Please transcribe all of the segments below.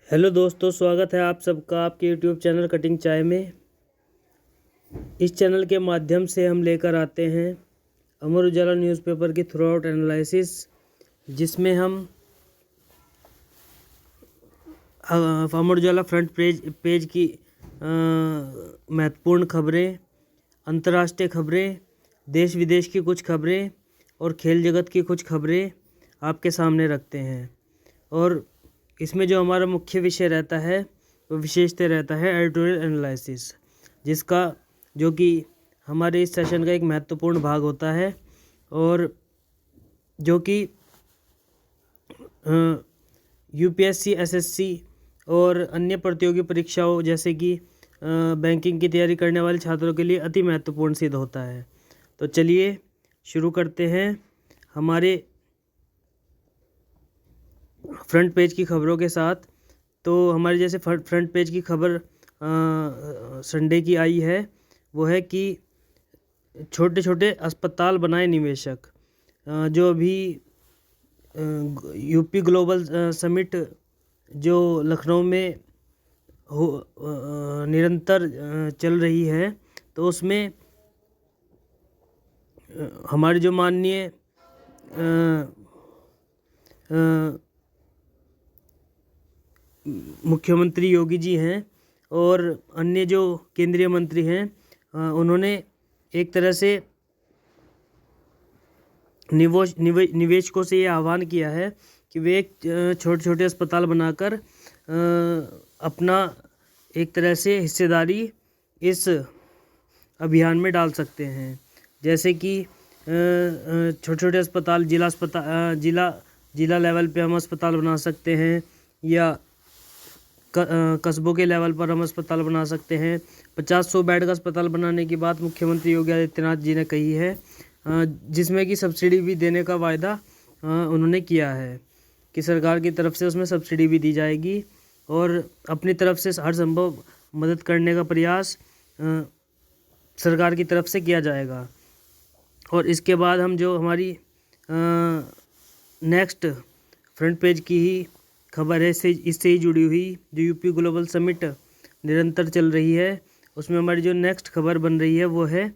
Hello दोस्तों, स्वागत है आप सबका आपके यूट्यूब चैनल कटिंग चाय में। इस चैनल के माध्यम से हम लेकर आते हैं अमर उजाला न्यूज़पेपर की थ्रू आउट एनालिसिस, जिसमें हम अमर उजाला फ्रंट पेज की महत्वपूर्ण खबरें, अंतर्राष्ट्रीय खबरें, देश विदेश की कुछ खबरें और खेल जगत की कुछ खबरें आपके सामने रखते हैं। और इसमें जो हमारा मुख्य विषय रहता है वो विशेषतः रहता है एडिटोरियल एनालिसिस, जिसका जो कि हमारे इस सेशन का एक महत्वपूर्ण भाग होता है और जो कि यूपीएससी, एसएससी और अन्य प्रतियोगी परीक्षाओं जैसे कि बैंकिंग की तैयारी करने वाले छात्रों के लिए अति महत्वपूर्ण सिद्ध होता है। तो चलिए शुरू करते हैं हमारे फ्रंट पेज की खबरों के साथ। तो हमारे जैसे फ्रंट पेज की खबर संडे की आई है वो है कि छोटे छोटे अस्पताल बनाए निवेशक। जो अभी यूपी ग्लोबल समिट जो लखनऊ में हो निरंतर चल रही है, तो उसमें हमारे जो माननीय मुख्यमंत्री योगी जी हैं और अन्य जो केंद्रीय मंत्री हैं, उन्होंने एक तरह से निवेशकों से ये आह्वान किया है कि वे एक छोटे छोटे अस्पताल बनाकर अपना एक तरह से हिस्सेदारी इस अभियान में डाल सकते हैं। जैसे कि छोटे छोटे अस्पताल, जिला लेवल पे हम अस्पताल बना सकते हैं या कस्बों के लेवल पर हम अस्पताल बना सकते हैं। 50-100 बेड का अस्पताल बनाने की बात मुख्यमंत्री योगी आदित्यनाथ जी ने कही है, जिसमें कि सब्सिडी भी देने का वायदा उन्होंने किया है कि सरकार की तरफ से उसमें सब्सिडी भी दी जाएगी और अपनी तरफ से हर संभव मदद करने का प्रयास सरकार की तरफ से किया जाएगा। और इसके बाद हम जो हमारी नेक्स्ट फ्रंट पेज की ही खबर है, इससे ही जुड़ी हुई, जो यूपी ग्लोबल समिट निरंतर चल रही है, उसमें हमारी जो नेक्स्ट खबर बन रही है वो है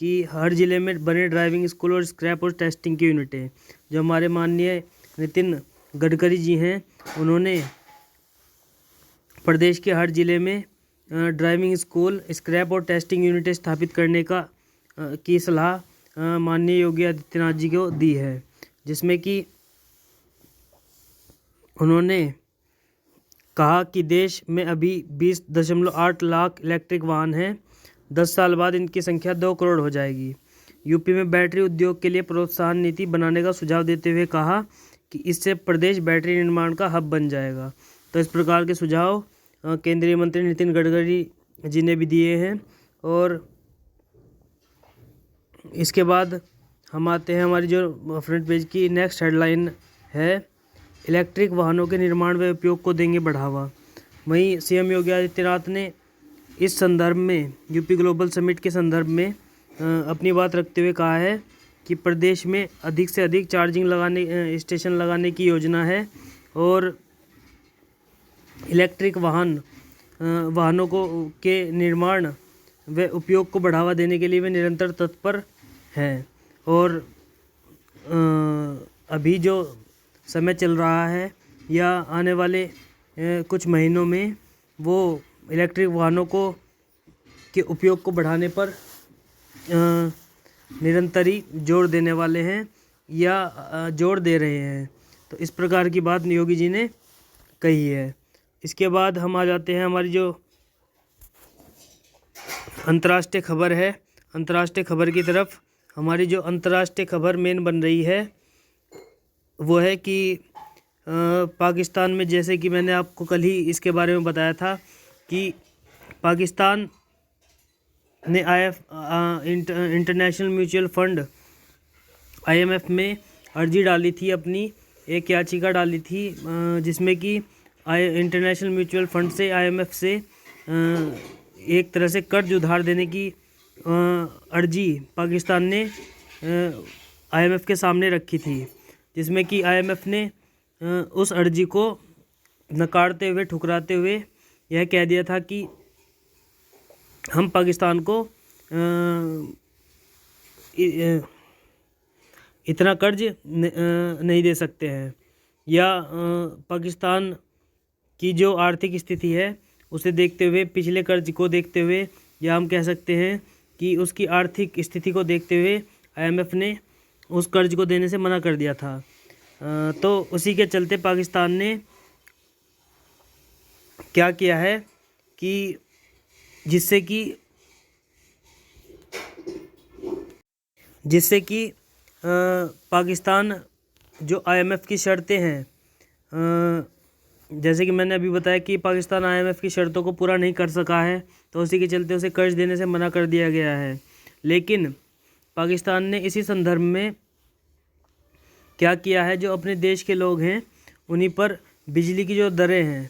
कि हर ज़िले में बने ड्राइविंग स्कूल और स्क्रैप और टेस्टिंग की यूनिटें। जो हमारे माननीय नितिन गडकरी जी हैं, उन्होंने प्रदेश के हर ज़िले में ड्राइविंग स्कूल, स्क्रैप और टेस्टिंग यूनिटें स्थापित करने की सलाह माननीय योगी आदित्यनाथ जी को दी है, जिसमें कि उन्होंने कहा कि देश में अभी 20.8 लाख इलेक्ट्रिक वाहन हैं। 10 साल बाद इनकी संख्या 2 करोड़ हो जाएगी। यूपी में बैटरी उद्योग के लिए प्रोत्साहन नीति बनाने का सुझाव देते हुए कहा कि इससे प्रदेश बैटरी निर्माण का हब बन जाएगा। तो इस प्रकार के सुझाव केंद्रीय मंत्री नितिन गडकरी जी ने भी दिए हैं। और इसके बाद हम आते हैं हमारी जो फ्रंट पेज की नेक्स्ट हेडलाइन है, इलेक्ट्रिक वाहनों के निर्माण व उपयोग को देंगे बढ़ावा। वहीं सीएम योगी आदित्यनाथ ने इस संदर्भ में, यूपी ग्लोबल समिट के संदर्भ में अपनी बात रखते हुए कहा है कि प्रदेश में अधिक से अधिक चार्जिंग स्टेशन लगाने की योजना है और इलेक्ट्रिक वाहनों के निर्माण व उपयोग को बढ़ावा देने के लिए वे निरंतर तत्पर हैं। और अभी जो समय चल रहा है या आने वाले कुछ महीनों में वो इलेक्ट्रिक वाहनों के उपयोग को बढ़ाने पर निरंतर ही जोर देने वाले हैं या जोर दे रहे हैं। तो इस प्रकार की बात योगी जी ने कही है। इसके बाद हम आ जाते हैं हमारी जो अंतर्राष्ट्रीय खबर है, अंतर्राष्ट्रीय खबर की तरफ। हमारी जो अंतर्राष्ट्रीय खबर मेन बन रही है वो है कि पाकिस्तान में, जैसे कि मैंने आपको कल ही इसके बारे में बताया था कि पाकिस्तान ने इंटरनेशनल म्यूचुअल फंड IMF में अर्जी डाली थी, अपनी एक याचिका डाली थी, जिसमें कि इंटरनेशनल म्यूचुअल फंड से IMF से एक तरह से कर्ज उधार देने की अर्जी पाकिस्तान ने IMF के सामने रखी थी, जिसमें कि IMF ने उस अर्जी को नकारते हुए, ठुकराते हुए यह कह दिया था कि हम पाकिस्तान को इतना कर्ज नहीं दे सकते हैं, या पाकिस्तान की जो आर्थिक स्थिति है उसे देखते हुए, पिछले कर्ज को देखते हुए, या हम कह सकते हैं कि उसकी आर्थिक स्थिति को देखते हुए IMF ने उस कर्ज को देने से मना कर दिया था। तो उसी के चलते पाकिस्तान ने क्या किया है कि जिससे कि पाकिस्तान जो IMF की शर्तें हैं, जैसे कि मैंने अभी बताया कि पाकिस्तान IMF की शर्तों को पूरा नहीं कर सका है, तो उसी के चलते उसे कर्ज देने से मना कर दिया गया है। लेकिन पाकिस्तान ने इसी संदर्भ में क्या किया है, जो अपने देश के लोग हैं उन्हीं पर बिजली की जो दरें हैं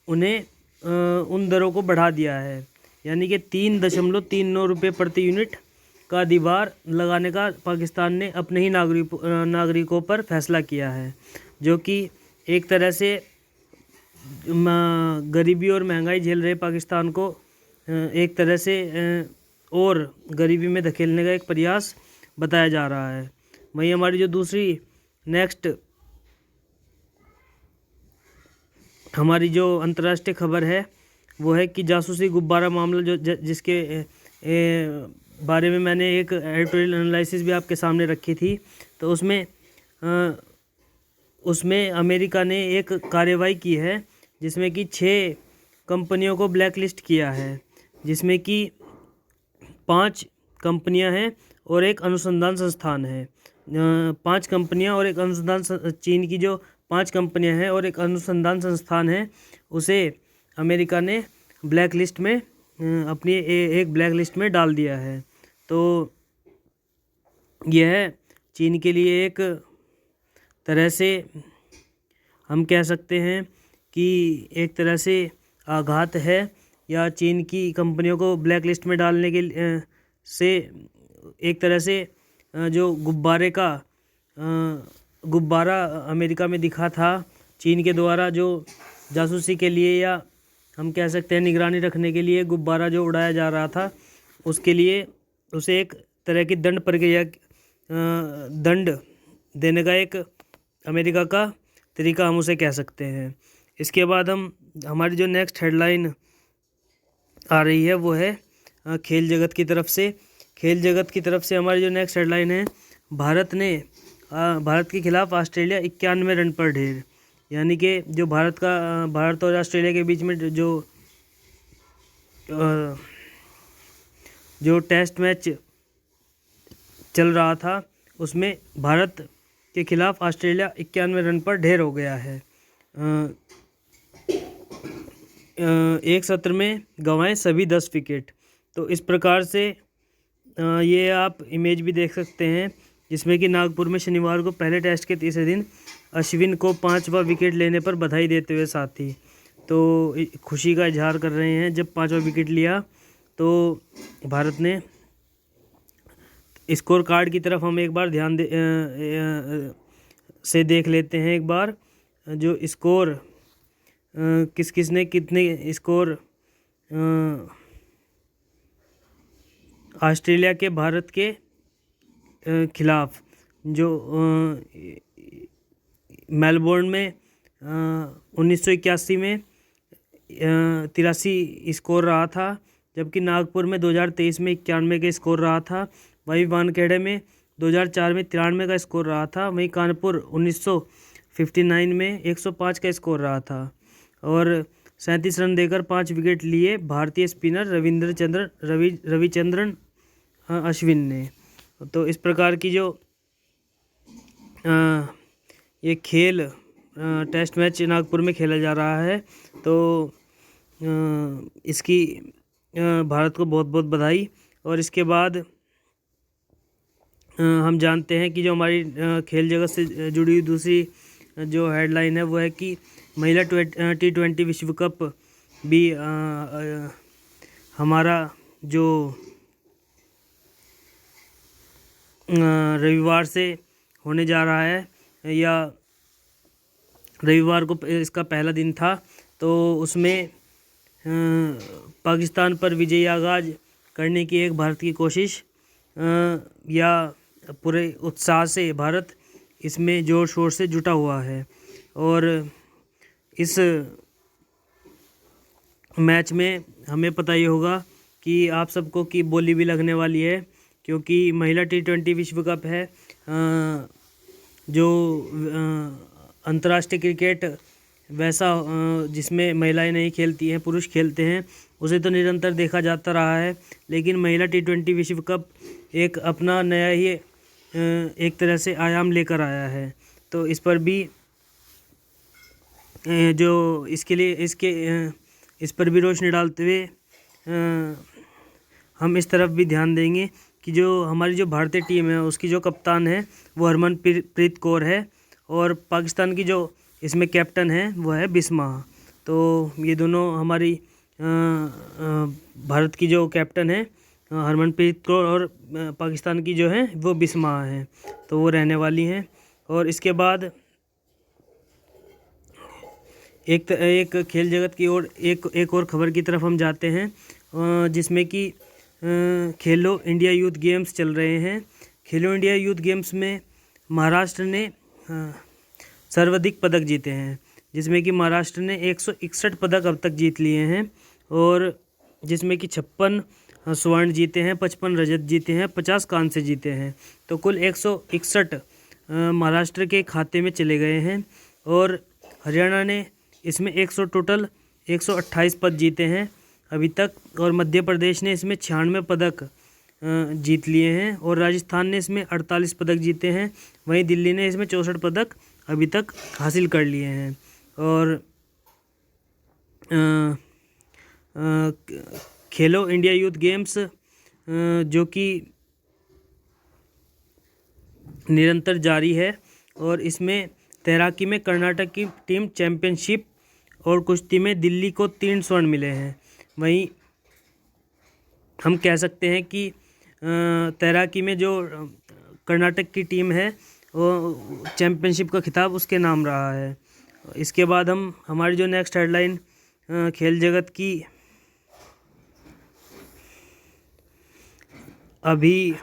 उन्हें उन दरों को बढ़ा दिया है, यानी कि 3.39 रुपये प्रति यूनिट का अधिभार लगाने का पाकिस्तान ने अपने ही नागरिकों पर फैसला किया है, जो कि एक तरह से गरीबी और महंगाई झेल रहे पाकिस्तान को एक तरह से और गरीबी में धकेलने का एक प्रयास बताया जा रहा है। वहीं हमारी जो दूसरी नेक्स्ट हमारी जो अंतर्राष्ट्रीय खबर है वो है कि जासूसी गुब्बारा मामला, जिसके बारे में मैंने एक एडिटोरियल एनालिसिस भी आपके सामने रखी थी। तो उसमें अमेरिका ने एक कार्रवाई की है जिसमें कि 6 कंपनियों को ब्लैक लिस्ट किया है, जिसमें कि 5 कंपनियां हैं और एक अनुसंधान संस्थान है। 5 कंपनियां और एक अनुसंधान, चीन की जो 5 कंपनियां हैं और एक अनुसंधान संस्थान है, उसे अमेरिका ने ब्लैक लिस्ट में अपनी एक ब्लैक लिस्ट में डाल दिया है। तो यह चीन के लिए एक तरह से हम कह सकते हैं कि एक तरह से आघात है, या चीन की कंपनियों को ब्लैक लिस्ट में डालने के से एक तरह से जो गुब्बारा अमेरिका में दिखा था चीन के द्वारा, जो जासूसी के लिए या हम कह सकते हैं निगरानी रखने के लिए गुब्बारा जो उड़ाया जा रहा था, उसके लिए उसे एक तरह की दंड प्रक्रिया, दंड देने का एक अमेरिका का तरीका हम उसे कह सकते हैं। इसके बाद हमारी जो नेक्स्ट हेडलाइन आ रही है वो है खेल जगत की तरफ से। खेल जगत की तरफ से हमारी जो नेक्स्ट हेडलाइन है, भारत के खिलाफ ऑस्ट्रेलिया 91 रन पर ढेर, यानी कि जो भारत और ऑस्ट्रेलिया के बीच में जो टेस्ट मैच चल रहा था उसमें भारत के खिलाफ ऑस्ट्रेलिया 91 रन पर ढेर हो गया है। एक सत्र में गंवाए सभी 10 विकेट। तो इस प्रकार से ये आप इमेज भी देख सकते हैं, जिसमें कि नागपुर में शनिवार को पहले टेस्ट के तीसरे दिन अश्विन को 5वां विकेट लेने पर बधाई देते हुए साथी तो खुशी का इजहार कर रहे हैं। जब 5वां विकेट लिया तो भारत ने स्कोर कार्ड की तरफ हम एक बार ध्यान से देख लेते हैं। एक बार जो स्कोर किस किस ने कितने स्कोर ऑस्ट्रेलिया के भारत के खिलाफ, जो मेलबोर्न में 1981 में 83 स्कोर रहा था, जबकि नागपुर में 2023 में 91 का स्कोर रहा था। वहीं वानखेड़े में 2004 में 93 का स्कोर रहा था। वहीं कानपुर 1959 में 105 का स्कोर रहा था और 37 रन देकर 5 विकेट लिए भारतीय स्पिनर रविचंद्रन अश्विन ने। तो इस प्रकार की जो ये खेल टेस्ट मैच नागपुर में खेला जा रहा है, तो इसकी भारत को बहुत बहुत बधाई। और इसके बाद हम जानते हैं कि जो हमारी खेल जगत से जुड़ी हुई दूसरी जो हेडलाइन है वो है कि महिला T20 विश्व कप भी हमारा जो रविवार से होने जा रहा है, या रविवार को इसका पहला दिन था। तो उसमें पाकिस्तान पर विजयी आगाज़ करने की एक भारत की कोशिश या पूरे उत्साह से भारत इसमें ज़ोर शोर से जुटा हुआ है। और इस मैच में हमें पता ही होगा कि आप सबको कि बोली भी लगने वाली है, क्योंकि महिला T20 विश्व कप है, जो अंतर्राष्ट्रीय क्रिकेट वैसा जिसमें महिलाएं नहीं खेलती हैं, पुरुष खेलते हैं, उसे तो निरंतर देखा जाता रहा है। लेकिन महिला T20 विश्व कप एक अपना नया ही एक तरह से आयाम लेकर आया है। तो इस पर भी जो इस पर भी रोशनी डालते हुए हम इस तरफ भी ध्यान देंगे कि जो हमारी जो भारतीय टीम है उसकी जो कप्तान है वो हरमनप्रीत कौर है, और पाकिस्तान की जो इसमें कैप्टन है वो है बिस्मा। तो ये दोनों हमारी भारत की जो कैप्टन है हरमनप्रीत कौर, और पाकिस्तान की जो है वो बिस्मा है, तो वो रहने वाली हैं। और इसके बाद एक खेल जगत की ओर एक और खबर की तरफ हम जाते हैं, जिसमें कि खेलो इंडिया यूथ गेम्स चल रहे हैं। खेलो इंडिया यूथ गेम्स में महाराष्ट्र ने सर्वाधिक पदक जीते हैं, जिसमें कि महाराष्ट्र ने 161 पदक अब तक जीत लिए हैं, और जिसमें कि 56 स्वर्ण जीते हैं, 55 रजत जीते हैं, 50 कांस्य जीते हैं। तो कुल 161 महाराष्ट्र के खाते में चले गए हैं। और हरियाणा ने इसमें 128 पद जीते हैं अभी तक, और मध्य प्रदेश ने इसमें 96 पदक जीत लिए हैं, और राजस्थान ने इसमें 48 पदक जीते हैं। वहीं दिल्ली ने इसमें 64 पदक अभी तक हासिल कर लिए हैं। और खेलो इंडिया यूथ गेम्स जो कि निरंतर जारी है, और इसमें तैराकी में कर्नाटक की टीम चैंपियनशिप, और कुश्ती में दिल्ली को 3 स्वर्ण मिले हैं। वहीं हम कह सकते हैं कि तैराकी में जो कर्नाटक की टीम है वो चैंपियनशिप का खिताब उसके नाम रहा है। इसके बाद हम हमारी जो नेक्स्ट हेडलाइन खेल जगत की अभी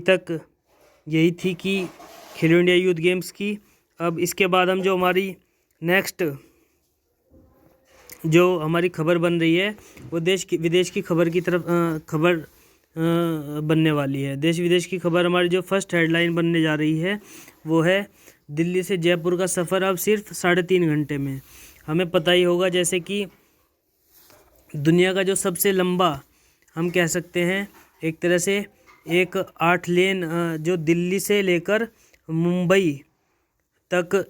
तक यही थी कि खेलो इंडिया यूथ गेम्स की। अब इसके बाद हम जो हमारी नेक्स्ट जो हमारी खबर बन रही है वो विदेश की खबर की तरफ खबर बनने वाली है। देश विदेश की खबर हमारी जो फर्स्ट हेडलाइन बनने जा रही है वो है दिल्ली से जयपुर का सफ़र अब सिर्फ 3.5 घंटे में। हमें पता ही होगा जैसे कि दुनिया का जो सबसे लंबा हम कह सकते हैं एक तरह से एक 8 लेन जो दिल्ली से लेकर मुंबई तक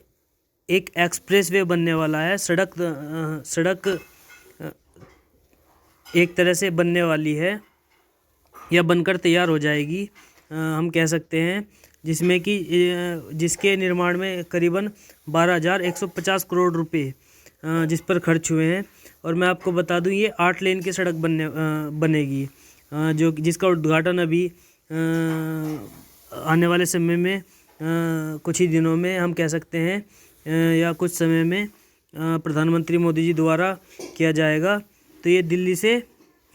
एक एक्सप्रेस वे बनने वाला है। सड़क एक तरह से बनने वाली है या बनकर तैयार हो जाएगी हम कह सकते हैं, जिसमें कि जिसके निर्माण में करीबन 12,150 करोड़ रुपए जिस पर खर्च हुए हैं। और मैं आपको बता दूं ये 8 लेन की सड़क बनेगी जो जिसका उद्घाटन अभी आने वाले समय में कुछ ही दिनों में हम कह सकते हैं या कुछ समय में प्रधानमंत्री मोदी जी द्वारा किया जाएगा। तो ये दिल्ली से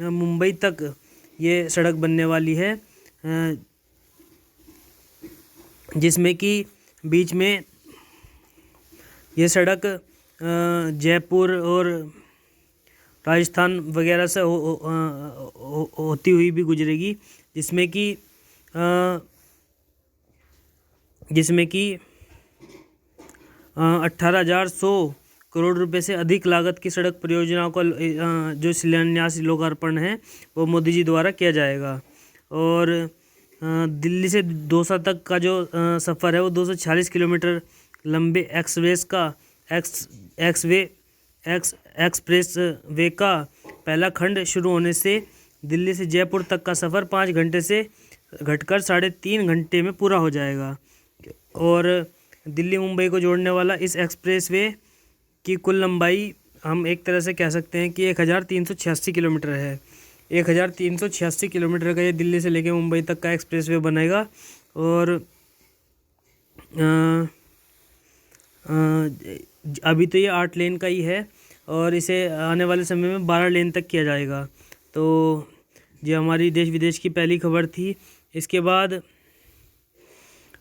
मुंबई तक ये सड़क बनने वाली है, जिसमें कि बीच में ये सड़क जयपुर और राजस्थान वगैरह से होती हुई भी गुजरेगी, जिसमें कि 18,100 करोड़ रुपए से अधिक लागत की सड़क परियोजनाओं का जो शिलान्यास लोकार्पण है वो मोदी जी द्वारा किया जाएगा। और दिल्ली से दौसा तक का जो सफ़र है वो 246 किलोमीटर लंबे एक्सप्रेस वे का पहला खंड शुरू होने से दिल्ली से जयपुर तक का सफ़र 5 घंटे से घटकर 3.5 घंटे में पूरा हो जाएगा। और दिल्ली मुंबई को जोड़ने वाला इस एक्सप्रेस वे की कुल लंबाई हम एक तरह से कह सकते हैं कि 1,386 किलोमीटर है। 1,386 किलोमीटर का ये दिल्ली से लेकर मुंबई तक का एक्सप्रेस वे बनेगा। और अभी तो ये 8 लेन का ही है और इसे आने वाले समय में 12 लेन तक किया जाएगा। तो ये हमारी देश विदेश की पहली खबर थी। इसके बाद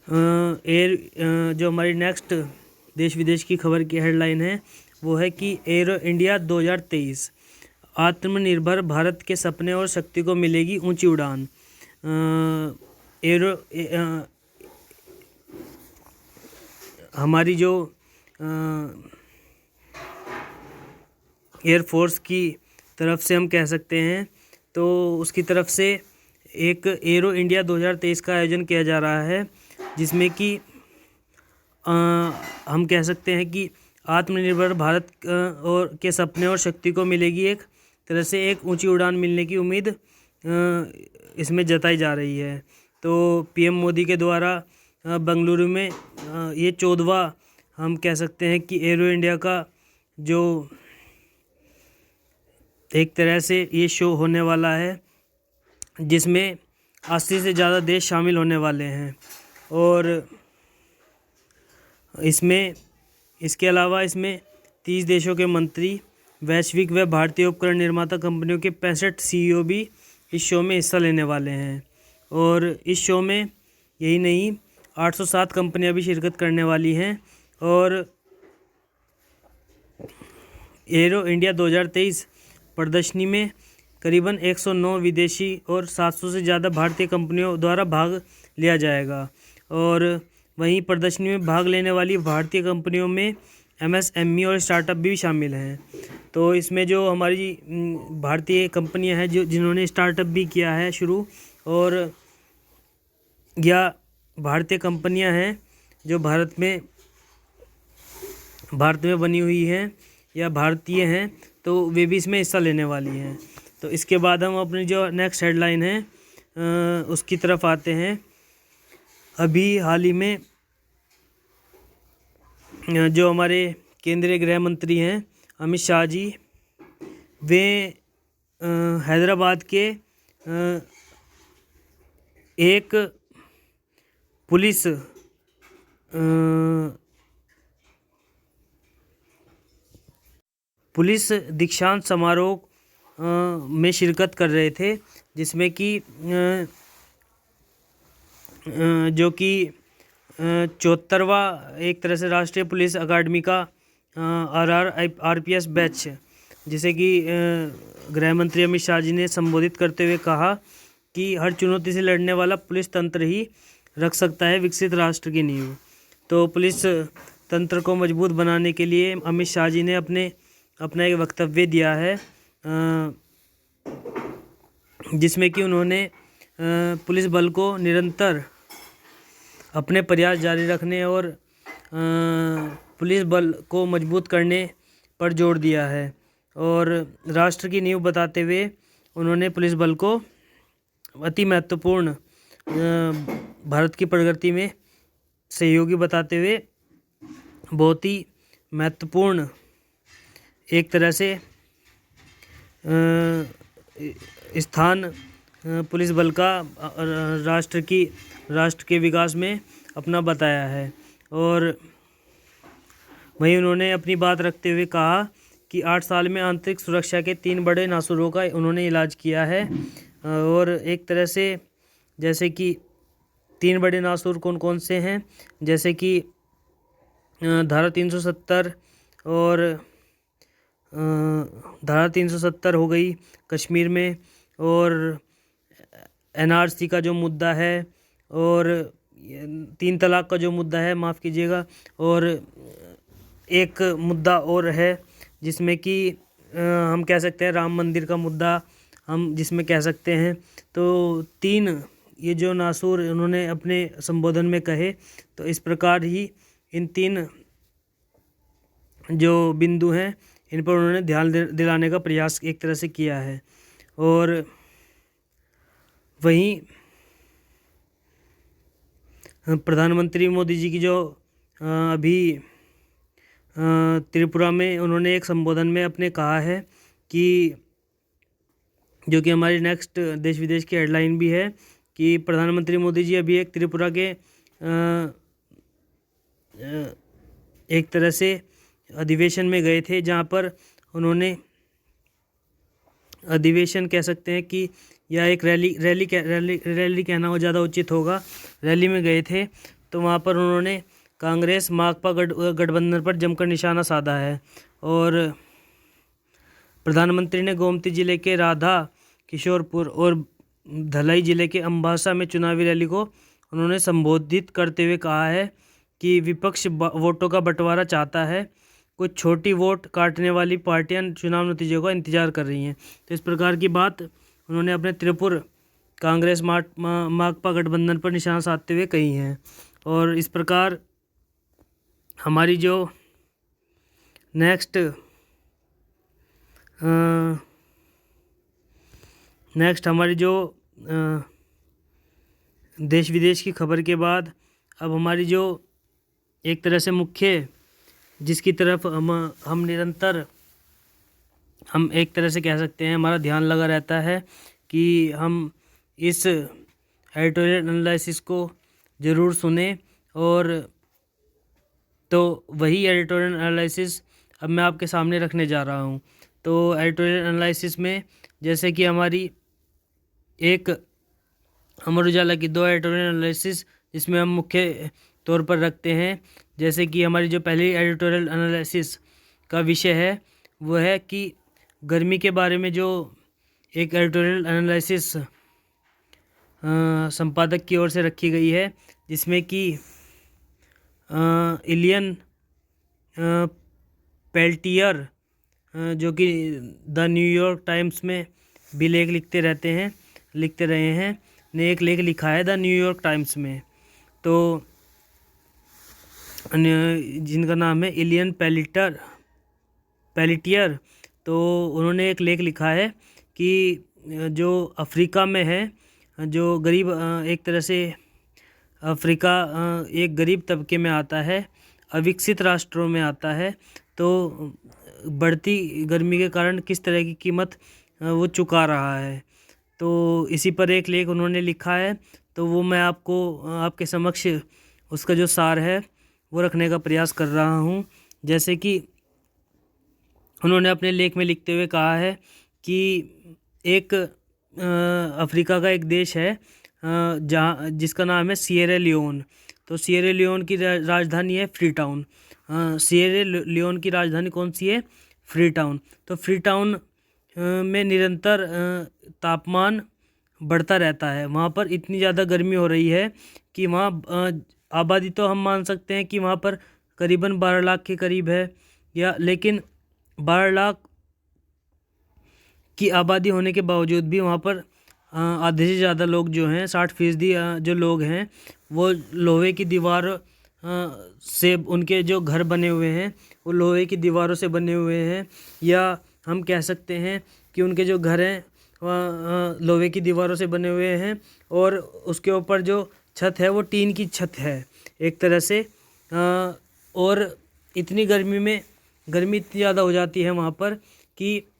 जो हमारी नेक्स्ट देश विदेश की खबर की हेडलाइन है वो है कि एरो इंडिया 2023 आत्मनिर्भर भारत के सपने और शक्ति को मिलेगी ऊंची उड़ान। हमारी जो एयरफोर्स की तरफ से हम कह सकते हैं, तो उसकी तरफ से एक एरो इंडिया 2023 का आयोजन किया जा रहा है, जिसमें कि हम कह सकते हैं कि आत्मनिर्भर भारत और के सपने और शक्ति को मिलेगी एक तरह से एक ऊंची उड़ान मिलने की उम्मीद इसमें जताई जा रही है। तो पीएम मोदी के द्वारा बेंगलुरु में ये 14वां हम कह सकते हैं कि एरो इंडिया का जो एक तरह से ये शो होने वाला है, जिसमें 80 से ज़्यादा देश शामिल होने वाले हैं। और इसके अलावा इसमें 30 देशों के मंत्री, वैश्विक व भारतीय उपकरण निर्माता कंपनियों के 65 CEO भी इस शो में हिस्सा लेने वाले हैं। और इस शो में यही नहीं, 807 कंपनियां भी शिरकत करने वाली हैं। और एरो इंडिया 2023 प्रदर्शनी में करीबन 109 विदेशी और 700 से ज़्यादा भारतीय कंपनियों द्वारा भाग लिया जाएगा। और वहीं प्रदर्शनी में भाग लेने वाली भारतीय कंपनियों में MSME और स्टार्टअप भी शामिल हैं। तो इसमें जो हमारी भारतीय कंपनियां हैं जिन्होंने स्टार्टअप भी किया है शुरू, और या भारतीय कंपनियां हैं जो भारत में बनी हुई हैं या भारतीय हैं, तो वे भी इसमें हिस्सा लेने वाली हैं। तो इसके बाद हम अपनी जो नेक्स्ट हेडलाइन है उसकी तरफ आते हैं। अभी हाल ही में जो हमारे केंद्रीय गृह मंत्री हैं अमित शाह जी, वे हैदराबाद के एक पुलिस दीक्षांत समारोह में शिरकत कर रहे थे, जिसमें कि जो कि 74वां एक तरह से राष्ट्रीय पुलिस अकादमी का RPS बैच, जिसे कि गृह मंत्री अमित शाह जी ने संबोधित करते हुए कहा कि हर चुनौती से लड़ने वाला पुलिस तंत्र ही रख सकता है विकसित राष्ट्र की नींव। तो पुलिस तंत्र को मजबूत बनाने के लिए अमित शाह जी ने अपना एक वक्तव्य दिया है, जिसमें कि उन्होंने पुलिस बल को निरंतर अपने प्रयास जारी रखने और पुलिस बल को मजबूत करने पर जोर दिया है। और राष्ट्र की नींव बताते हुए उन्होंने पुलिस बल को अति महत्वपूर्ण भारत की प्रगति में सहयोगी बताते हुए बहुत ही महत्वपूर्ण एक तरह से स्थान पुलिस बल का राष्ट्र के विकास में अपना बताया है। और वहीं उन्होंने अपनी बात रखते हुए कहा कि 8 साल में आंतरिक सुरक्षा के 3 बड़े नासूरों का उन्होंने इलाज किया है। और एक तरह से जैसे कि 3 बड़े नासूर कौन कौन से हैं, जैसे कि धारा 370 और धारा 370 हो गई कश्मीर में, और NRC का जो मुद्दा है, और 3 तलाक का जो मुद्दा है, माफ़ कीजिएगा, और एक मुद्दा और है जिसमें कि हम कह सकते हैं राम मंदिर का मुद्दा हम जिसमें कह सकते हैं। तो 3 ये जो नासूर उन्होंने अपने संबोधन में कहे, तो इस प्रकार ही इन 3 जो बिंदु हैं इन पर उन्होंने ध्यान दिलाने का प्रयास एक तरह से किया है। और वहीं प्रधानमंत्री मोदी जी की जो अभी त्रिपुरा में उन्होंने एक संबोधन में अपने कहा है कि जो कि हमारी नेक्स्ट देश विदेश की हेडलाइन भी है कि प्रधानमंत्री मोदी जी अभी एक त्रिपुरा के एक तरह से अधिवेशन में गए थे, जहाँ पर उन्होंने अधिवेशन कह सकते हैं कि या एक रैली कहना हो ज़्यादा उचित होगा, रैली में गए थे। तो वहाँ पर उन्होंने कांग्रेस माकपा गठबंधन पर जमकर निशाना साधा है। और प्रधानमंत्री ने गोमती जिले के राधा किशोरपुर और धलाई जिले के अम्बासा में चुनावी रैली को उन्होंने संबोधित करते हुए कहा है कि विपक्ष वोटों का बंटवारा चाहता है, कुछ छोटी वोट काटने वाली पार्टियां चुनाव नतीजों का इंतजार कर रही हैं। तो इस प्रकार की बात उन्होंने अपने त्रिपुर कांग्रेस माकपा गठबंधन पर निशाना साधते हुए कही हैं। और इस प्रकार हमारी जो नेक्स्ट हमारी जो देश विदेश की खबर के बाद अब हमारी जो एक तरह से मुख्य जिसकी तरफ हम निरंतर हम एक तरह से कह सकते हैं हमारा ध्यान लगा रहता है कि हम इस एडिटोरियल एनालिसिस को ज़रूर सुने। और तो वही एडिटोरियल एनालिसिस अब मैं आपके सामने रखने जा रहा हूँ। तो एडिटोरियल एनालिसिस में जैसे कि हमारी एक अमर उजाला की 2 एडिटोरियल एनालिसिस जिसमें हम मुख्य तौर पर रखते हैं, जैसे कि हमारी जो पहली एडिटोरियल एनालिसिस का विषय है वो है कि गर्मी के बारे में जो एक एडिटोरियल एनालिसिस संपादक की ओर से रखी गई है, जिसमें कि इलियन पेल्टियर जो कि द न्यूयॉर्क टाइम्स में भी लेख लिखते रहे हैं, ने एक लेख लिखा है द न्यूयॉर्क टाइम्स में, तो जिनका नाम है इलियन पेलिटियर। तो उन्होंने एक लेख लिखा है कि जो अफ्रीका में है, जो गरीब एक तरह से अफ्रीका एक गरीब तबके में आता है, अविकसित राष्ट्रों में आता है, तो बढ़ती गर्मी के कारण किस तरह की कीमत वो चुका रहा है। तो इसी पर एक लेख उन्होंने लिखा है, तो वो मैं आपको आपके समक्ष उसका जो सार है वो रखने का प्रयास कर रहा हूँ। जैसे कि उन्होंने अपने लेख में लिखते हुए कहा है कि एक अफ्रीका का एक देश है जहाँ जिसका नाम है सिएरा लियोन। तो सिएरा लियोन की राजधानी है फ्रीटाउन। सिएरा लियोन की राजधानी कौन सी है? फ्रीटाउन। तो फ्रीटाउन में निरंतर तापमान बढ़ता रहता है। वहाँ पर इतनी ज़्यादा गर्मी हो रही है कि वहाँ आबादी तो हम मान सकते हैं कि वहाँ पर करीबन 12 लाख के करीब है, या लेकिन 12 लाख की आबादी होने के बावजूद भी वहाँ पर आधे से ज़्यादा लोग जो हैं 60% जो लोग हैं वो लोहे की दीवार से उनके जो घर बने हुए हैं वो लोहे की दीवारों से बने हुए हैं, या हम कह सकते हैं कि उनके जो घर हैं लोहे की दीवारों से बने हुए हैं और उसके ऊपर जो छत है वो टीन की छत है एक तरह से। और इतनी गर्मी इतनी ज़्यादा हो जाती है वहाँ पर कि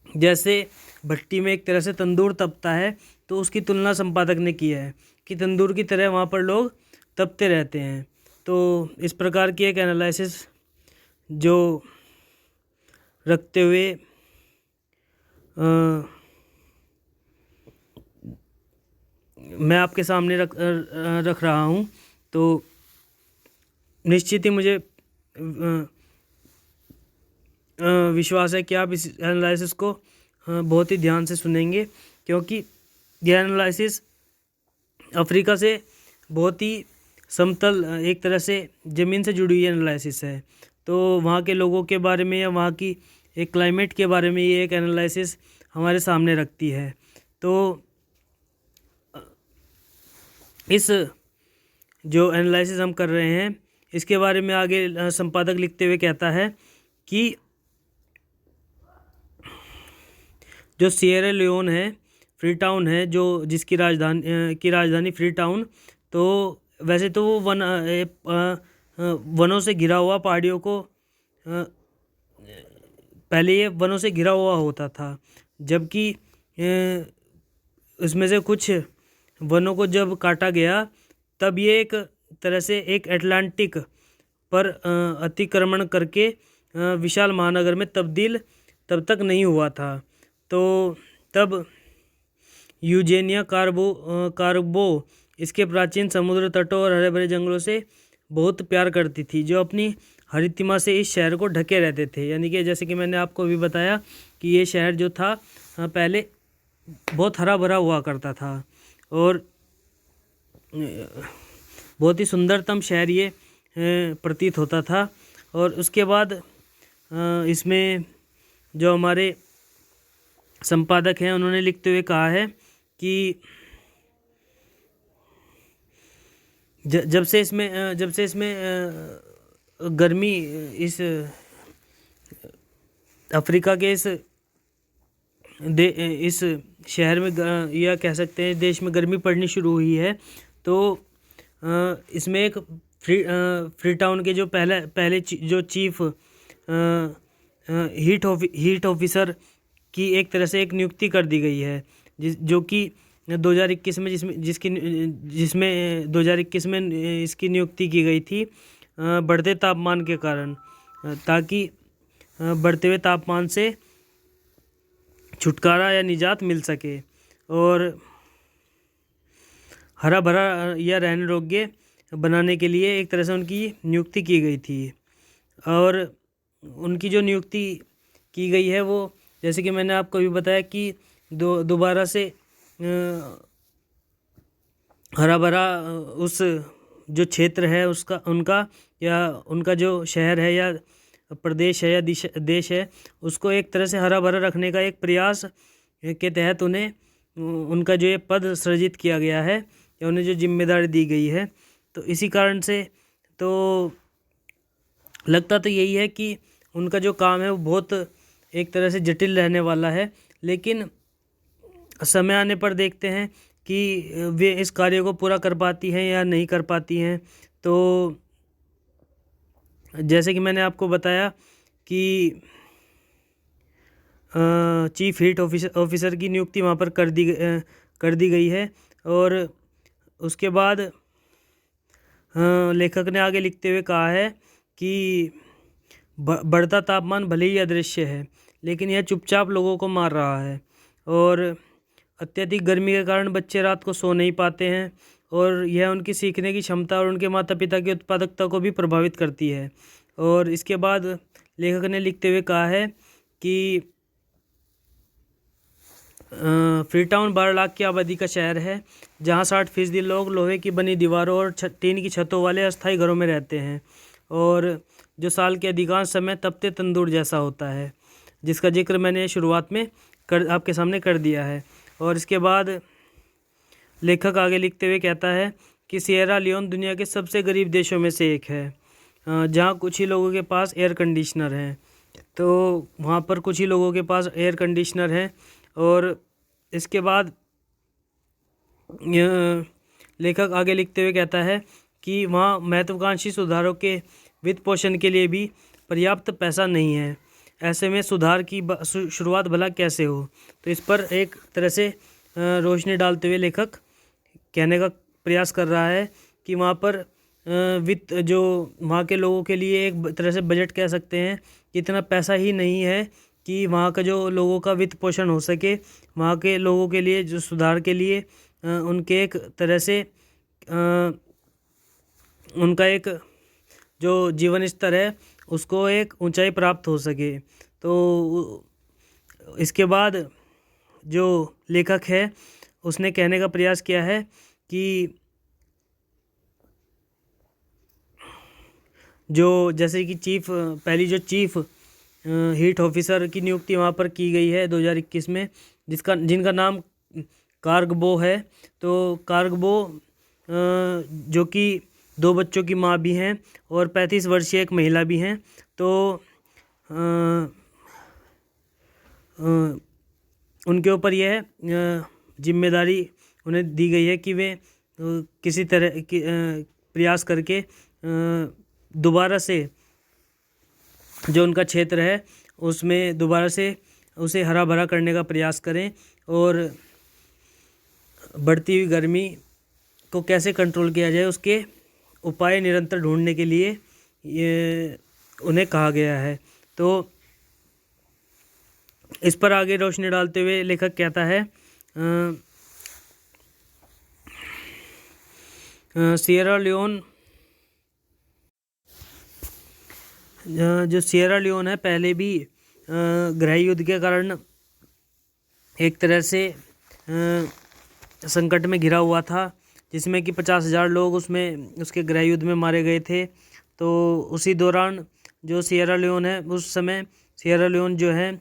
जैसे भट्टी में एक तरह से तंदूर तपता है, तो उसकी तुलना संपादक ने की है कि तंदूर की तरह वहाँ पर लोग तपते रहते हैं। तो इस प्रकार की एक एनालिसिस जो रखते हुए मैं आपके सामने रख रहा हूँ, तो निश्चित ही मुझे विश्वास है कि आप इस एनालिसिस को बहुत ही ध्यान से सुनेंगे, क्योंकि यह एनालिसिस अफ्रीका से बहुत ही समतल एक तरह से ज़मीन से जुड़ी हुई एनालिसिस है। तो वहाँ के लोगों के बारे में या वहाँ की एक क्लाइमेट के बारे में ये एक एनालिसिस हमारे सामने रखती है। तो इस जो एनालिसिस हम कर रहे हैं इसके बारे में आगे संपादक लिखते हुए कहता है कि जो सिएरा लियोन है, फ्रीटाउन है, जो जिसकी राजधानी फ्रीटाउन, तो वैसे तो वो वनों से घिरा हुआ पहाड़ियों को पहले ये वनों से घिरा हुआ होता था, जबकि उसमें से कुछ वनों को जब काटा गया तब ये एक तरह से एक अटलांटिक पर अतिक्रमण करके विशाल महानगर में तब्दील तब तक नहीं हुआ था। तो तब यूजेनिया कार्बो इसके प्राचीन समुद्र तटों और हरे भरे जंगलों से बहुत प्यार करती थी, जो अपनी हरितिमा से इस शहर को ढके रहते थे। यानी कि जैसे कि मैंने आपको भी बताया कि ये शहर जो था पहले बहुत हरा भरा हुआ करता था और बहुत ही सुंदरतम शहर ये प्रतीत होता था। और उसके बाद इसमें जो हमारे संपादक हैं उन्होंने लिखते हुए कहा है कि जब से इसमें गर्मी इस अफ्रीका के इस शहर में या कह सकते हैं देश में गर्मी पड़नी शुरू हुई है, तो इसमें एक फ्री टाउन के जो पहले जो चीफ हीट ऑफिसर की एक तरह से एक नियुक्ति कर दी गई है, जो कि 2021 में जिसमें 2021 में इसकी नियुक्ति की गई थी बढ़ते तापमान के कारण, ताकि बढ़ते हुए तापमान से छुटकारा या निजात मिल सके और हरा भरा या रहने योग्य बनाने के लिए एक तरह से उनकी नियुक्ति की गई थी। और उनकी जो नियुक्ति की गई है वो, जैसे कि मैंने आपको भी बताया कि दोबारा से हरा भरा उस जो क्षेत्र है उनका जो शहर है या प्रदेश है या देश है उसको एक तरह से हरा भरा रखने का एक प्रयास के तहत उनका जो ये पद सृजित किया गया है या उन्हें जो जिम्मेदारी दी गई है, तो इसी कारण से तो लगता तो यही है कि उनका जो काम है वो बहुत एक तरह से जटिल रहने वाला है, लेकिन समय आने पर देखते हैं कि वे इस कार्य को पूरा कर पाती हैं या नहीं कर पाती हैं। तो जैसे कि मैंने आपको बताया कि चीफ हीट ऑफिसर की नियुक्ति वहाँ पर कर दी गई है। और उसके बाद लेखक ने आगे लिखते हुए कहा है कि बढ़ता तापमान भले ही अदृश्य है, लेकिन यह चुपचाप लोगों को मार रहा है और अत्यधिक गर्मी के कारण बच्चे रात को सो नहीं पाते हैं और यह उनकी सीखने की क्षमता और उनके माता पिता की उत्पादकता को भी प्रभावित करती है। और इसके बाद लेखक ने लिखते हुए कहा है कि फ्रीटाउन 12 लाख की आबादी का शहर है, जहां 60% लोग लोहे की बनी दीवारों और टीन की छतों वाले अस्थायी घरों में रहते हैं और जो साल के अधिकांश समय तपते तंदूर जैसा होता है, जिसका जिक्र मैंने शुरुआत में आपके सामने कर दिया है। और इसके बाद लेखक आगे लिखते हुए कहता है कि सिएरा लियोन दुनिया के सबसे गरीब देशों में से एक है, जहाँ कुछ ही लोगों के पास एयर कंडीशनर हैं। तो वहाँ पर कुछ ही लोगों के पास एयर कंडीशनर हैं। और इसके बाद लेखक आगे लिखते हुए कहता है कि वहाँ महत्वाकांक्षी सुधारों के वित्त पोषण के लिए भी पर्याप्त पैसा नहीं है। ऐसे में सुधार की शुरुआत भला कैसे हो। तो इस पर एक तरह से रोशनी डालते हुए लेखक कहने का प्रयास कर रहा है कि वहाँ पर वित्त जो वहाँ के लोगों के लिए एक तरह से बजट कह सकते हैं, इतना पैसा ही नहीं है कि वहाँ का जो लोगों का वित्त पोषण हो सके। वहाँ के लोगों के लिए जो सुधार के लिए उनके एक तरह से उनका एक जो जीवन स्तर है उसको एक ऊंचाई प्राप्त हो सके। तो इसके बाद जो लेखक है उसने कहने का प्रयास किया है कि जो जैसे कि पहली जो चीफ हीट ऑफिसर की नियुक्ति वहाँ पर की गई है 2021 में, जिनका नाम कार्गबो है। तो कार्गबो जो कि 2 बच्चों की माँ भी हैं और 35 वर्षीय एक महिला भी हैं। तो उनके ऊपर यह जिम्मेदारी उन्हें दी गई है कि वे किसी तरह की प्रयास करके दोबारा से जो उनका क्षेत्र है उसमें दोबारा से उसे हरा भरा करने का प्रयास करें और बढ़ती हुई गर्मी को कैसे कंट्रोल किया जाए उपाय निरंतर ढूंढने के लिए ये उन्हें कहा गया है। तो इस पर आगे रोशनी डालते हुए लेखक कहता है सिएरा लियोन, जो सिएरा लियोन है पहले भी गृह युद्ध के कारण एक तरह से संकट में घिरा हुआ था, जिसमें कि 50,000 लोग उसके गृह युद्ध में मारे गए थे। तो उसी दौरान जो सिएरा लियोन है, उस समय सिएरा लियोन जो है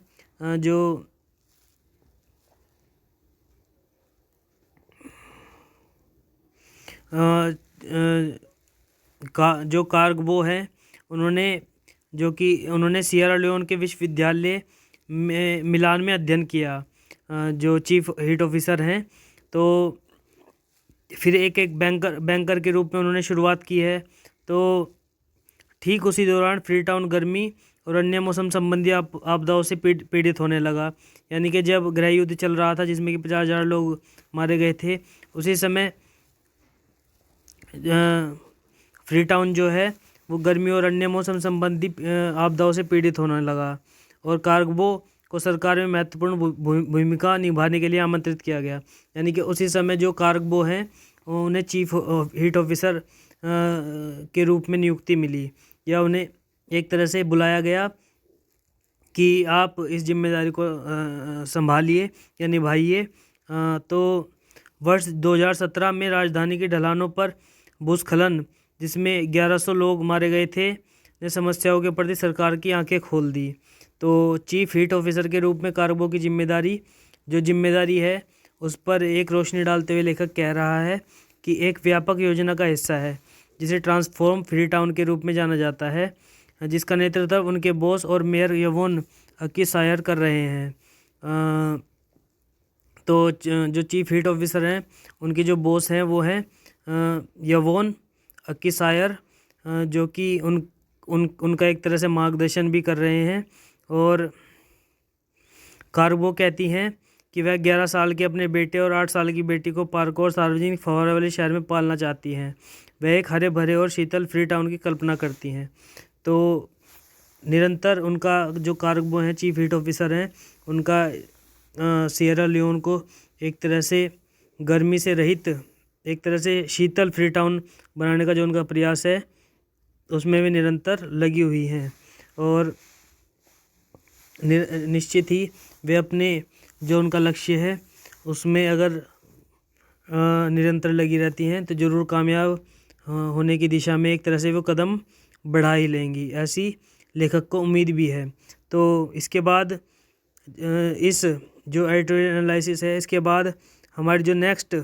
जो कार्गबो हैं उन्होंने सिएरा लियोन के विश्वविद्यालय में मिलान में अध्ययन किया, जो चीफ हिट ऑफिसर हैं। तो फिर एक बैंकर के रूप में उन्होंने शुरुआत की है। तो ठीक उसी दौरान फ्रीटाउन गर्मी और अन्य मौसम संबंधी आपदाओं से पीड़ित होने लगा। यानी कि जब गृह युद्ध चल रहा था जिसमें कि 50,000 लोग मारे गए थे, उसी समय फ्रीटाउन जो है वो गर्मी और अन्य मौसम संबंधी आपदाओं से पीड़ित होने लगा, और कार्गबो को सरकार में महत्वपूर्ण भूमिका निभाने के लिए आमंत्रित किया गया। यानी कि उसी समय जो कार्गबो हैं उन्हें चीफ हिट ऑफिसर के रूप में नियुक्ति मिली, या उन्हें एक तरह से बुलाया गया कि आप इस जिम्मेदारी को संभालिए या निभाइए। तो वर्ष 2017 में राजधानी की ढलानों पर भूस्खलन, जिसमें 1100 लोग मारे गए थे, ने समस्याओं के प्रति सरकार की आंखें खोल दी। तो चीफ हिट ऑफिसर के रूप में कार्गबो की जिम्मेदारी है, उस पर एक रोशनी डालते हुए लेखक कह रहा है कि एक व्यापक योजना का हिस्सा है जिसे ट्रांसफॉर्म फ्रीटाउन के रूप में जाना जाता है, जिसका नेतृत्व उनके बॉस और मेयर यवोन अकीसायर कर रहे हैं। तो जो चीफ हिट ऑफिसर हैं उनके जो बॉस हैं वो हैं यवोन अकीसायर, जो कि उनका एक तरह से मार्गदर्शन भी कर रहे हैं। और कार्गबो कहती हैं कि वह 11 साल के अपने बेटे और 8 साल की बेटी को पार्कों और सार्वजनिक फव्वारे वाले शहर में पालना चाहती हैं। वह एक हरे भरे और शीतल फ्रीटाउन की कल्पना करती हैं। तो निरंतर उनका जो कार्गबो हैं, चीफ हिट ऑफिसर हैं, उनका सिएरा लियोन को एक तरह से गर्मी से रहित, एक तरह से शीतल फ्रीटाउन बनाने का जो उनका प्रयास है उसमें वे निरंतर लगी हुई हैं। और निश्चित ही वे अपने जो उनका लक्ष्य है उसमें अगर निरंतर लगी रहती हैं तो ज़रूर कामयाब होने की दिशा में एक तरह से वो कदम बढ़ा ही लेंगी, ऐसी लेखक को उम्मीद भी है। तो इसके बाद इस जो एडिटोरियल एनालिसिस है, इसके बाद हमारी जो नेक्स्ट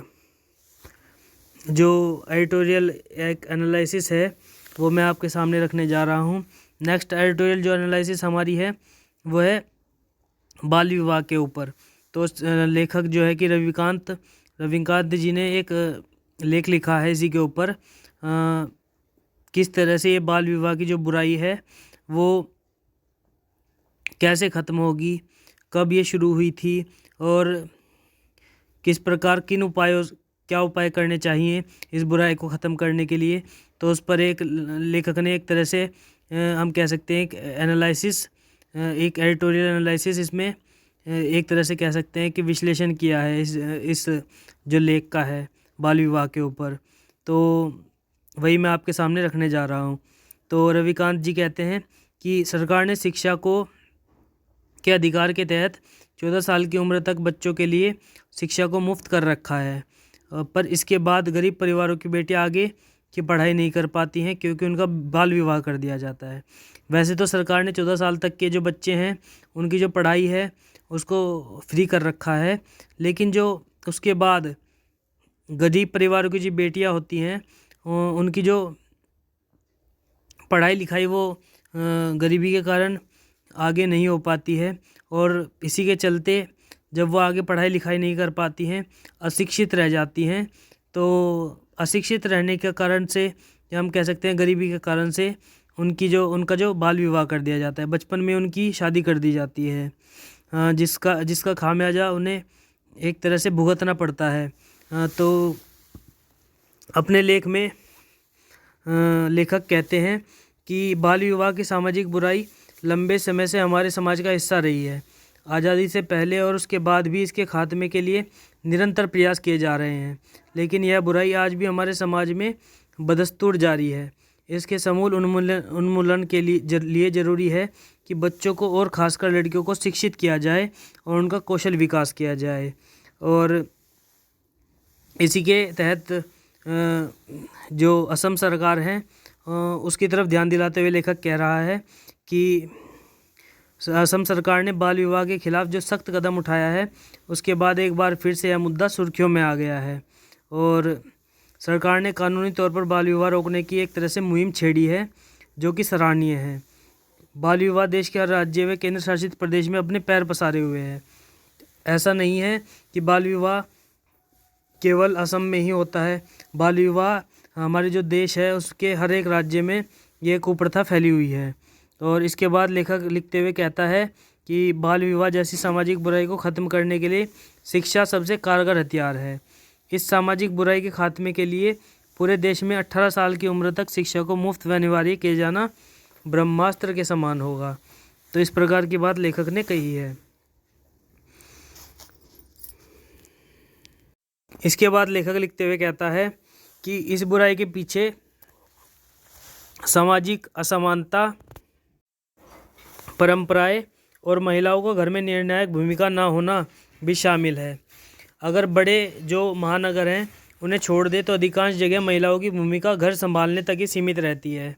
जो एडिटोरियल एक एनालिसिस है वो मैं आपके सामने रखने जा रहा हूँ। नेक्स्ट एडिटोरियल जो एनालिसिस हमारी है वो है बाल विवाह के ऊपर। तो लेखक जो है कि रविकांत जी ने एक लेख लिखा है इसी के ऊपर, किस तरह से ये बाल विवाह की जो बुराई है वो कैसे ख़त्म होगी, कब ये शुरू हुई थी और किस प्रकार क्या उपाय करने चाहिए इस बुराई को ख़त्म करने के लिए। तो उस पर एक लेखक ने एक तरह से हम कह सकते हैं एक एनालिसिस, एक एडिटोरियल एनालिसिस इसमें एक तरह से कह सकते हैं कि विश्लेषण किया है इस जो लेख का है बाल विवाह के ऊपर। तो वही मैं आपके सामने रखने जा रहा हूँ। तो रविकांत जी कहते हैं कि सरकार ने शिक्षा के अधिकार के तहत 14 साल की उम्र तक बच्चों के लिए शिक्षा को मुफ्त कर रखा है, पर इसके बाद गरीब परिवारों की बेटियां आगे की पढ़ाई नहीं कर पाती हैं क्योंकि उनका बाल विवाह कर दिया जाता है। वैसे तो सरकार ने 14 साल तक के जो बच्चे हैं उनकी जो पढ़ाई है उसको फ्री कर रखा है, लेकिन जो उसके बाद गरीब परिवारों की जो बेटियां होती हैं उनकी जो पढ़ाई लिखाई वो गरीबी के कारण आगे नहीं हो पाती है, और इसी के चलते जब वो आगे पढ़ाई लिखाई नहीं कर पाती हैं, अशिक्षित रह जाती हैं। तो अशिक्षित रहने के कारण से या हम कह सकते हैं गरीबी के कारण से उनका जो बाल विवाह कर दिया जाता है, बचपन में उनकी शादी कर दी जाती है, जिसका खामियाजा उन्हें एक तरह से भुगतना पड़ता है। तो अपने लेख में लेखक कहते हैं कि बाल विवाह की सामाजिक बुराई लंबे समय से हमारे समाज का हिस्सा रही है। आज़ादी से पहले और उसके बाद भी इसके खात्मे के लिए निरंतर प्रयास किए जा रहे हैं, लेकिन यह बुराई आज भी हमारे समाज में बदस्तूर जारी है। इसके समूल उन्मूलन के लिए ज़रूरी है कि बच्चों को और ख़ासकर लड़कियों को शिक्षित किया जाए और उनका कौशल विकास किया जाए। और इसी के तहत जो असम सरकार है उसकी तरफ ध्यान दिलाते हुए लेखक कह रहा है कि असम सरकार ने बाल विवाह के खिलाफ जो सख्त कदम उठाया है, उसके बाद एक बार फिर से यह मुद्दा सुर्खियों में आ गया है और सरकार ने कानूनी तौर पर बाल विवाह रोकने की एक तरह से मुहिम छेड़ी है, जो कि सराहनीय है। बाल विवाह देश के हर राज्य व केंद्र शासित प्रदेश में अपने पैर पसारे हुए है। ऐसा नहीं है कि बाल विवाह केवल असम में ही होता है। बाल विवाह हमारे जो देश है उसके हर एक राज्य में ये कुप्रथा फैली हुई है। और इसके बाद लेखक लिखते हुए कहता है कि बाल विवाह जैसी सामाजिक बुराई को ख़त्म करने के लिए शिक्षा सबसे कारगर हथियार है। इस सामाजिक बुराई के खात्मे के लिए पूरे देश में 18 साल की उम्र तक शिक्षा को मुफ्त व अनिवार्य किए जाना ब्रह्मास्त्र के समान होगा। तो इस प्रकार की बात लेखक ने कही है। इसके बाद लेखक लिखते हुए कहता है कि इस बुराई के पीछे सामाजिक असमानता, परंपराएं और महिलाओं को घर में निर्णायक भूमिका ना होना भी शामिल है। अगर बड़े जो महानगर हैं उन्हें छोड़ दे तो अधिकांश जगह महिलाओं की भूमिका घर संभालने तक ही सीमित रहती है।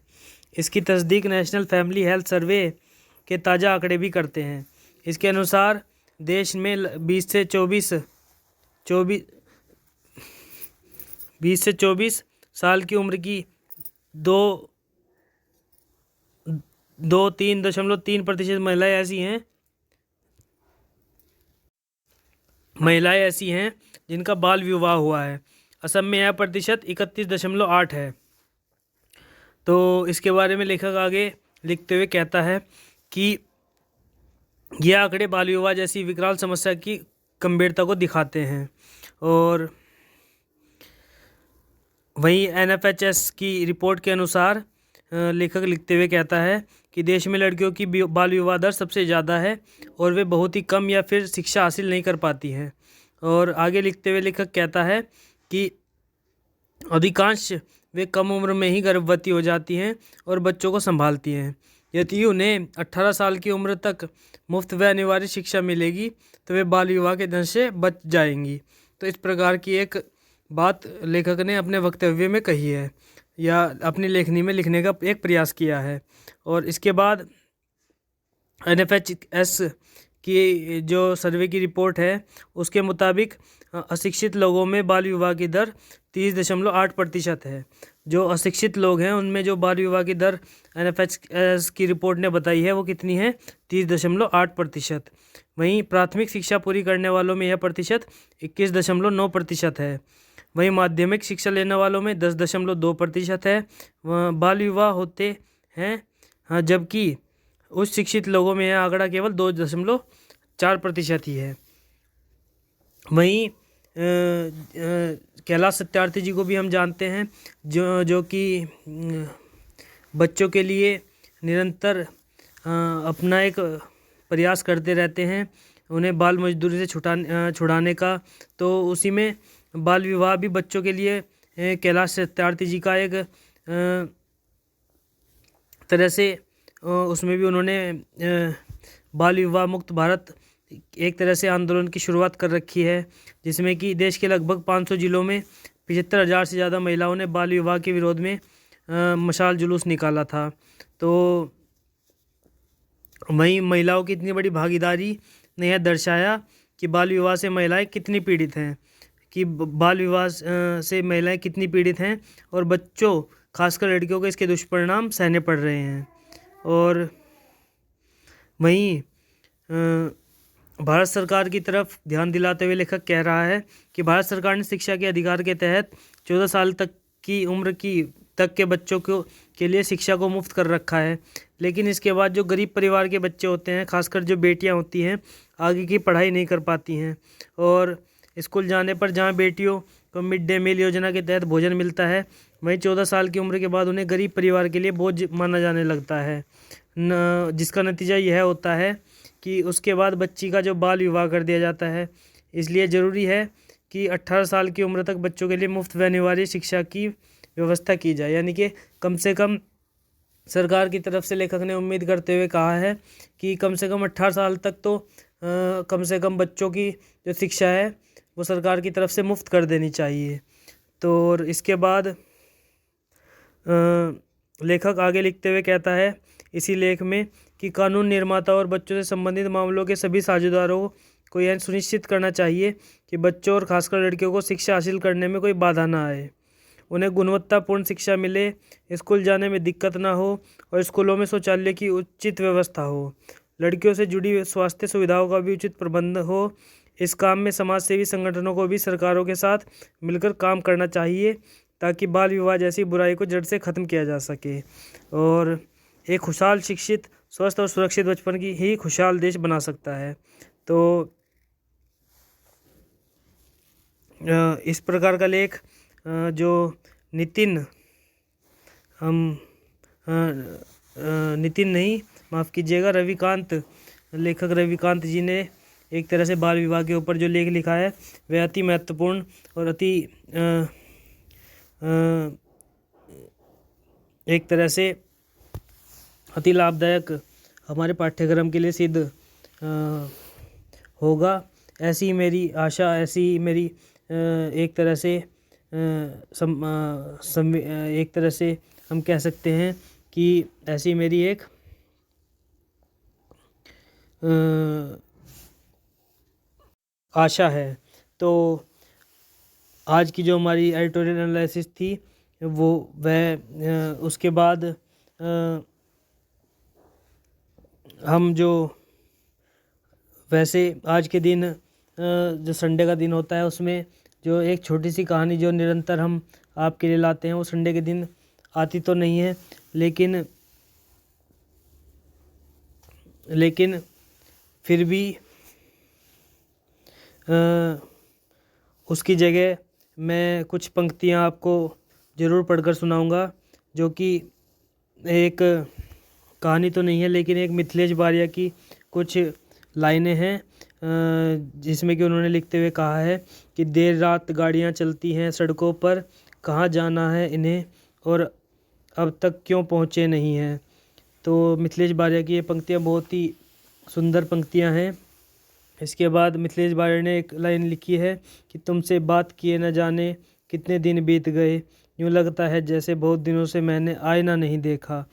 इसकी तस्दीक नेशनल फैमिली हेल्थ सर्वे के ताज़ा आंकड़े भी करते हैं। इसके अनुसार देश में 20 से 24 साल की उम्र की 3.3% महिलाएं ऐसी हैं जिनका बाल विवाह हुआ है। असम में यह प्रतिशत 31.8 है। तो इसके बारे में लेखक आगे लिखते हुए कहता है कि यह आंकड़े बाल विवाह जैसी विकराल समस्या की गंभीरता को दिखाते हैं। और वहीं NFHS की रिपोर्ट के अनुसार लेखक लिखते हुए कहता है कि देश में लड़कियों की बाल विवाह दर सबसे ज़्यादा है और वे बहुत ही कम या फिर शिक्षा हासिल नहीं कर पाती हैं। और आगे लिखते हुए लेखक कहता है कि अधिकांश वे कम उम्र में ही गर्भवती हो जाती हैं और बच्चों को संभालती हैं। यदि उन्हें 18 साल की उम्र तक मुफ्त व अनिवार्य शिक्षा मिलेगी तो वे बाल विवाह के दंश से बच जाएंगी। तो इस प्रकार की एक बात लेखक ने अपने वक्तव्य में कही है या अपनी लेखनी में लिखने का एक प्रयास किया है। और इसके बाद NFHS की जो सर्वे की रिपोर्ट है उसके मुताबिक अशिक्षित लोगों में बाल विवाह की दर 30.8% है। जो अशिक्षित लोग हैं उनमें जो बाल विवाह की दर NFHS की रिपोर्ट ने बताई है वो कितनी है, 30.8%। वहीं प्राथमिक शिक्षा पूरी करने वालों में यह प्रतिशत 21.9% है। वहीं माध्यमिक शिक्षा लेने वालों में 10.2% है बाल विवाह होते हैं। हाँ, जबकि उच्च शिक्षित लोगों में यह आंकड़ा केवल 2.4% ही है। वहीं कैलाश सत्यार्थी जी को भी हम जानते हैं जो कि बच्चों के लिए निरंतर अपना एक प्रयास करते रहते हैं उन्हें बाल मजदूरी से छुड़ाने का। तो उसी में बाल विवाह भी बच्चों के लिए कैलाश सत्यार्थी जी का एक तरह से उसमें भी उन्होंने बाल विवाह मुक्त भारत एक तरह से आंदोलन की शुरुआत कर रखी है, जिसमें कि देश के लगभग 500 जिलों में 75,000 से ज़्यादा महिलाओं ने बाल विवाह के विरोध में मशाल जुलूस निकाला था। तो वहीं महिलाओं की इतनी बड़ी भागीदारी ने यह दर्शाया कि बाल विवाह से महिलाएं कितनी पीड़ित हैं, कि बाल विवाह से महिलाएं कितनी पीड़ित हैं और बच्चों खासकर लड़कियों को इसके दुष्परिणाम सहने पड़ रहे हैं। और वहीं भारत सरकार की तरफ ध्यान दिलाते हुए लेखक कह रहा है कि भारत सरकार ने शिक्षा के अधिकार के तहत 14 साल तक की उम्र तक के बच्चों के लिए शिक्षा को मुफ्त कर रखा है। लेकिन इसके बाद जो गरीब परिवार के बच्चे होते हैं, खासकर जो बेटियां होती हैं, आगे की पढ़ाई नहीं कर पाती हैं और स्कूल जाने पर जहां बेटियों को मिड डे मील योजना के तहत भोजन मिलता है, वहीं 14 साल की उम्र के बाद उन्हें गरीब परिवार के लिए बोझ माना जाने लगता है जिसका नतीजा यह होता है कि उसके बाद बच्ची का जो बाल विवाह कर दिया जाता है। इसलिए ज़रूरी है कि 18 साल की उम्र तक बच्चों के लिए मुफ्त व अनिवार्य शिक्षा की व्यवस्था की जाए। यानी कि कम से कम सरकार की तरफ से लेखक ने उम्मीद करते हुए कहा है कि कम से कम 18 साल तक तो कम से कम बच्चों की जो शिक्षा है वो सरकार की तरफ से मुफ्त कर देनी चाहिए। तो और इसके बाद लेखक आगे लिखते हुए कहता है इसी लेख में कि कानून निर्माता और बच्चों से संबंधित मामलों के सभी साझेदारों को यह सुनिश्चित करना चाहिए कि बच्चों और खासकर लड़कियों को शिक्षा हासिल करने में कोई बाधा ना आए, उन्हें गुणवत्तापूर्ण शिक्षा मिले, स्कूल जाने में दिक्कत ना हो और स्कूलों में शौचालय की उचित व्यवस्था हो, लड़कियों से जुड़ी स्वास्थ्य सुविधाओं का भी उचित प्रबंध हो। इस काम में समाज सेवी संगठनों को भी सरकारों के साथ मिलकर काम करना चाहिए ताकि बाल विवाह जैसी बुराई को जड़ से ख़त्म किया जा सके और एक खुशहाल, शिक्षित, स्वस्थ और सुरक्षित बचपन की ही खुशहाल देश बना सकता है। तो इस प्रकार का लेख जो नितिन नहीं, माफ़ कीजिएगा, लेखक रविकांत जी ने एक तरह से बाल विवाह के ऊपर जो लेख लिखा है वह अति महत्वपूर्ण और अति एक तरह से अति लाभदायक हमारे पाठ्यक्रम के लिए सिद्ध होगा, ऐसी मेरी आशा, ऐसी मेरी एक तरह से एक तरह से हम कह सकते हैं कि ऐसी मेरी एक आशा है। तो आज की जो हमारी एडिटोरियल एनालिसिस थी वह उसके बाद हम जो वैसे आज के दिन जो संडे का दिन होता है उसमें जो एक छोटी सी कहानी जो निरंतर हम आपके लिए लाते हैं वो संडे के दिन आती तो नहीं है, लेकिन फिर भी उसकी जगह मैं कुछ पंक्तियाँ आपको ज़रूर पढ़कर सुनाऊंगा जो कि एक कहानी तो नहीं है लेकिन एक मिथिलेश बारिया की कुछ लाइनें हैं जिसमें कि उन्होंने लिखते हुए कहा है कि देर रात गाड़ियाँ चलती हैं सड़कों पर, कहाँ जाना है इन्हें और अब तक क्यों पहुँचे नहीं हैं। तो मिथिलेश बारिया की ये पंक्तियाँ बहुत ही सुंदर पंक्तियाँ हैं। इसके बाद मिथिलेश बारिया ने एक लाइन लिखी है कि तुमसे बात किए न जाने कितने दिन बीत गए, यूँ लगता है जैसे बहुत दिनों से मैंने आईना नहीं देखा।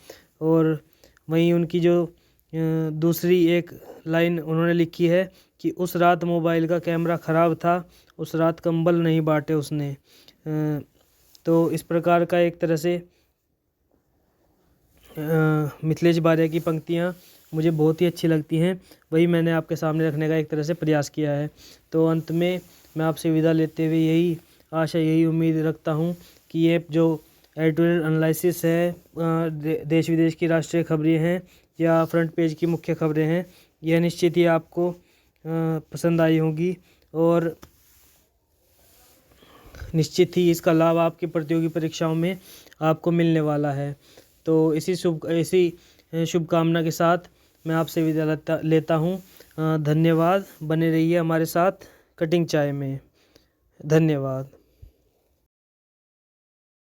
और वहीं उनकी जो दूसरी एक लाइन उन्होंने लिखी है कि उस रात मोबाइल का कैमरा ख़राब था, उस रात कंबल नहीं बांटे उसने। तो इस प्रकार का एक तरह से मिथिलेश बारिया की पंक्तियाँ मुझे बहुत ही अच्छी लगती हैं, वही मैंने आपके सामने रखने का एक तरह से प्रयास किया है। तो अंत में मैं आपसे विदा लेते हुए यही आशा, यही उम्मीद रखता हूँ कि ये जो एडिटोरियल एनालिसिस है, देश विदेश की राष्ट्रीय खबरें हैं या फ्रंट पेज की मुख्य खबरें हैं, यह निश्चित ही आपको पसंद आई होगी और निश्चित ही इसका लाभ आपकी प्रतियोगी परीक्षाओं में आपको मिलने वाला है। तो इसी शुभकामना के साथ मैं आपसे विदा लेता हूँ। धन्यवाद, बने रहिए हमारे साथ कटिंग चाय में। धन्यवाद।